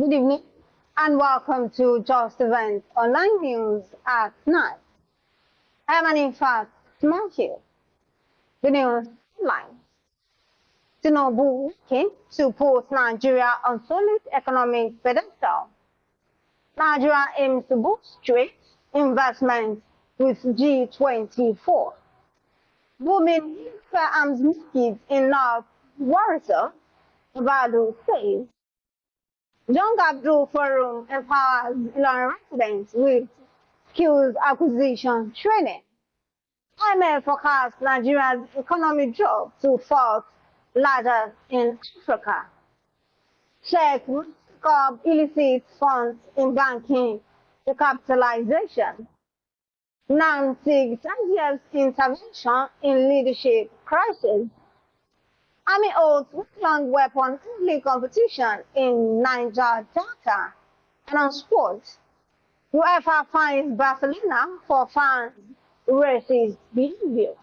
Good evening and welcome to Justeventonline News at night. I'm an infant Matthew. The news headlines. Tinubu working to put Nigeria on solid economic pedestal. Nigeria aims to boost trade investment with G24. Booming firearms market in North worrisome, Ribadu says. Young Abdul Forum empowers Ilorin residents with skills acquisition training. IMF forecasts Nigeria's economic drop to fourth largest in Africa. Check curb illicit funds in banking recapitalisation. NANS seeks IGF's intervention in leadership crisis. Army holds week-long weapon-only competition in Niger Delta. And on sports, UEFA fines Barcelona for fans' racist behaviour.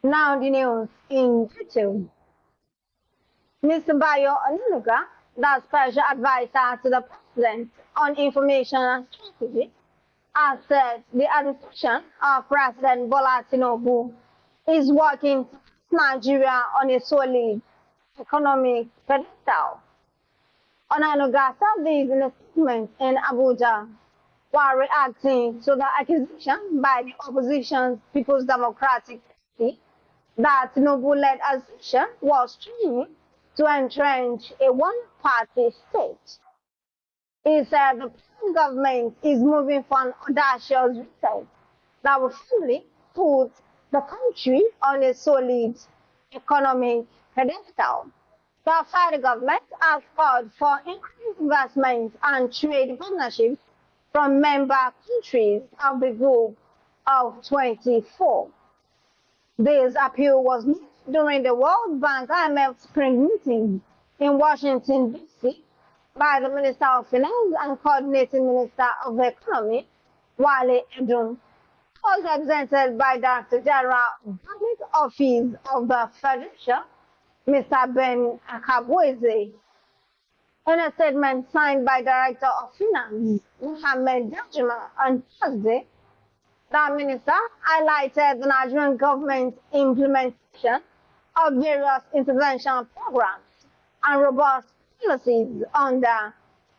Now the news in detail. Mr. Bayo Onanuga, the special advisor to the President on Information and Strategy, has said the administration of President Bola Tinubu is working to put Nigeria on a solid economic pedestal. Onanuga said this in a statement in Abuja while reacting to the accusation by the opposition's People's Democratic Party that Tinubu-led administration was trying to entrench a one-party state. He said the present government is moving for an audacious reset that will fully put the country on a solid economic pedestal. The federal government has called for increased investment and trade partnerships from member countries of the group of 24. This appeal was made during the World Bank IMF Spring meeting in Washington, D.C. by the Minister of Finance and Coordinating Minister of the Economy, Wale Edun, was represented by Director General of Public Office of the Federation, Mr. Ben Akabweze. In a statement signed by Director of Finance, Mohammed Dajima, on Thursday, the minister highlighted the Nigerian government's implementation of various intervention programs and robust policies under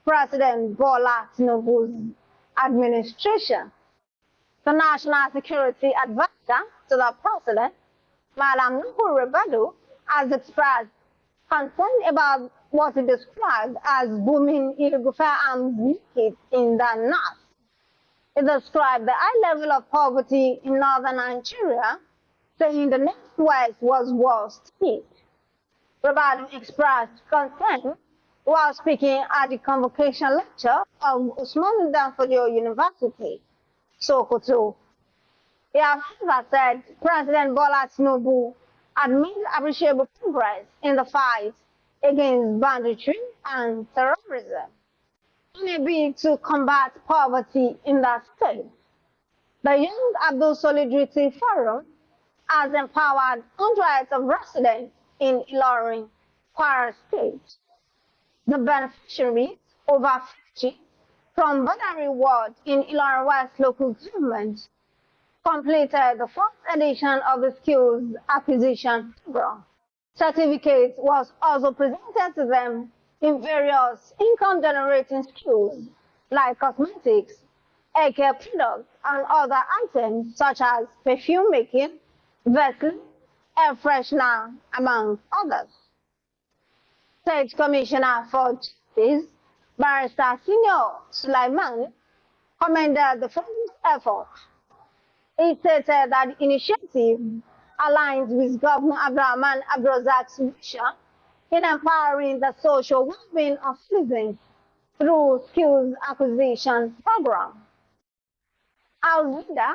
President Bola Tinubu's administration. The National Security Advisor to the President, Madam Ribadu, has expressed concern about what he described as booming illegal firearms market in the north. It described the high level of poverty in northern Nigeria, saying the northwest was worst hit. Ribadu expressed concern while speaking at the convocation lecture of Usman Danfodio University, Sokoto. He however said President Bola Tinubu had made appreciable progress in the fight against banditry and terrorism. In a bid to combat poverty in that state, the Young Abdul Solidarity Forum has empowered hundreds of residents in Ilorin, Kwara State. The beneficiaries, over 50, from Badari Ward in Ilorin West local government, completed the first edition of the skills acquisition program. Certificate was also presented to them in various income-generating skills like cosmetics, hair care products, and other items such as perfume making, vessel, air freshener, among others. State Commissioner for Justice, Barrister Senior Sulaiman, commended the firm's effort. He stated that the initiative aligns with Governor Abdurrahman Abdulrazak's vision in empowering the social well-being of citizens through skills acquisition program. Our leader,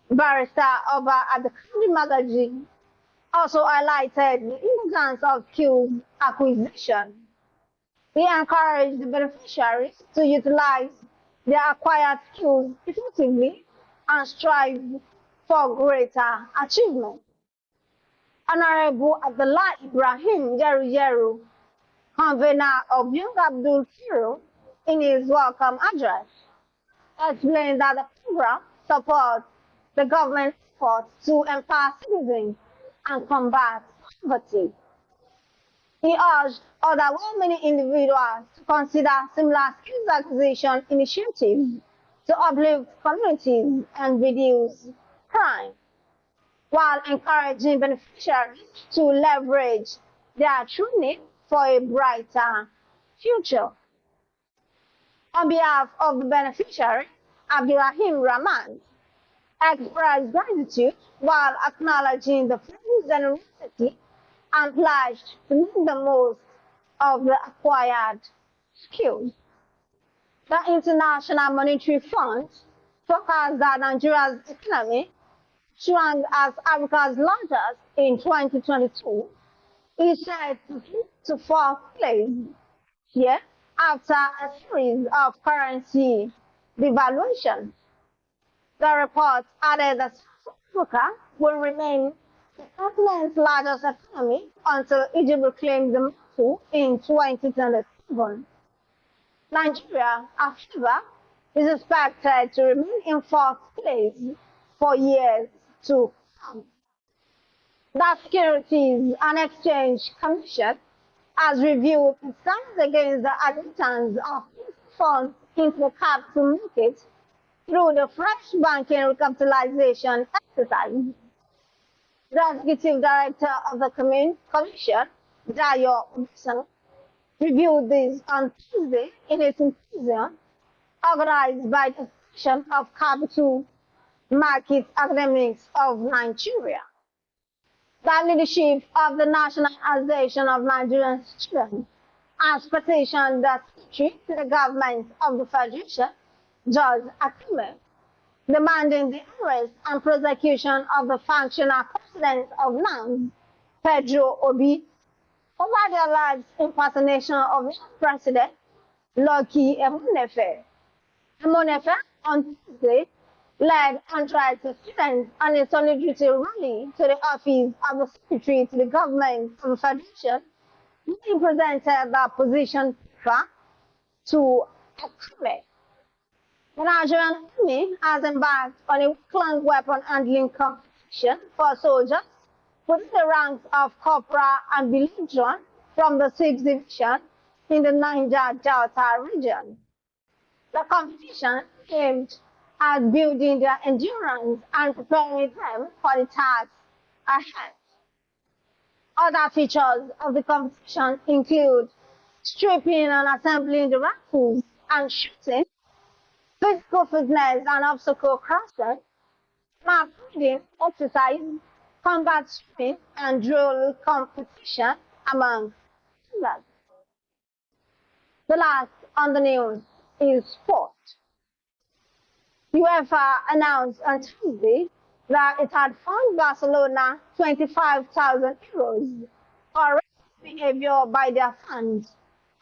Barrister Oba at the County magazine, also highlighted the importance of skills acquisition. He encouraged the beneficiaries to utilize their acquired skills effectively and strive for greater achievement. Honorable Abdul Ibrahim Yeru, convener of Young Abdul in his welcome address, explained that the program supports the government's efforts to empower citizens and combat poverty. He urged other well-meaning individuals to consider similar skills acquisition initiatives to uplift communities and reduce crime, while encouraging beneficiaries to leverage their training for a brighter future. On behalf of the beneficiary, Abdurrahim Rahman expressed gratitude while acknowledging the friendly generosity and pledged to make the most of the acquired skills. The International Monetary Fund forecasts that Nigeria's economy shrank as Africa's largest in 2022 is set to fourth place here after a series of currency devaluations. The report added that South Africa will remain the continent's largest economy until Egypt reclaims the mantle in 2027. Nigeria, however, is expected to remain in fourth place for years to come. The Securities and Exchange Commission has reviewed concerns against the admittance of funds into the capital market through the fresh banking recapitalisation exercise. The executive director of the commission, JEO TV, reviewed this on Tuesday in a symposium organized by the Section of Capital Market Academics of Nigeria. The leadership of the National Association of Nigerian Students has petitioned the Secretary to the government of the Federation, George Akume, demanding the arrest and prosecution of the functional president of NANS, Pedro Obi, over the alleged impersonation of the president, Lucky Emunefe. Emunefe, on Tuesday, led untried students on a solidarity rally to the office of the Secretary to the government of the Federation. He presented the opposition paper to Akume. The Nigerian Army has embarked on a week-long weapon handling competition for soldiers within the ranks of Corporal and Belligerent from the 6th Division in the Niger Delta region. The competition aimed at building their endurance and preparing them for the task ahead. Other features of the competition include stripping and assembling the rifles and shooting, physical fitness and obstacle crossing, map reading exercise, combat swimming, and drill competition, among others. The last on the news is sport. UEFA announced on Tuesday that it had fined Barcelona €25,000 for racist behaviour by their fans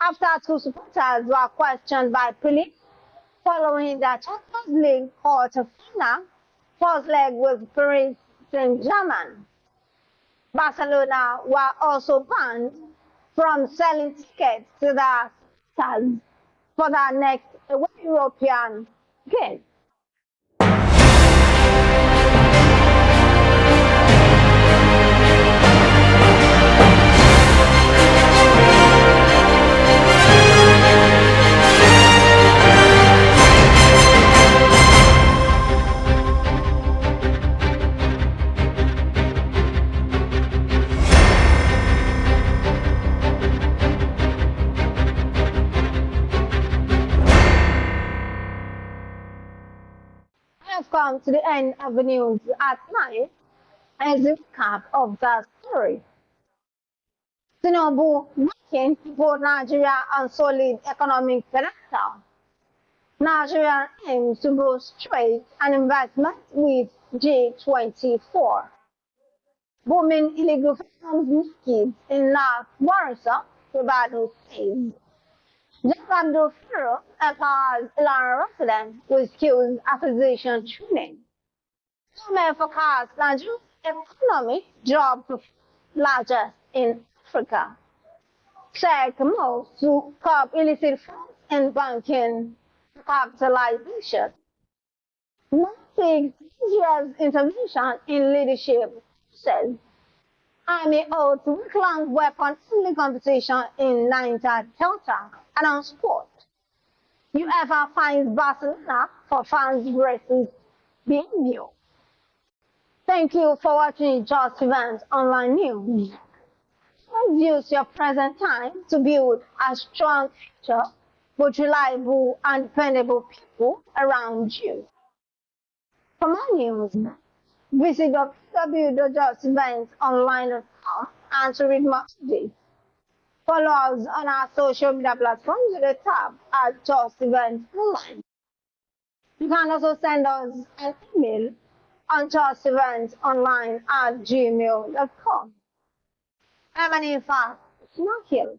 after two supporters were questioned by police following their Champions League quarter-final first leg with Paris Saint-Germain. Barcelona were also banned from selling tickets to their stars for their next European game. Have come to the end of the news at night as a recap of the story. Tinubu working to put Nigeria on solid economic pedestal. Nigeria aims to boost trade and investment with G24. Booming illegal firearms market in North worrisome, Ribadu says. Abdul empowers Ilorin residents with skills acquisition training. Some forecast Nigeria's economic job largest in Africa. SEC moves to curb illicit funds and banking recapitalisation. Nothing Nigeria's intervention in leadership says. Army holds week-long weapon-only competition in Niger Delta and on sport. UEFA fines Barcelona for fans' racist behaviour. Thank you for watching Justeventonline news. Let's use your present time to build a strong future with reliable and dependable people around you. For more news, visit www.justeventonline.com and to read more updates. Follow us on our social media platforms with the tab at Justeventonline. You can also send us an email on justeventonline@gmail.com. I'm an infant, it's not here.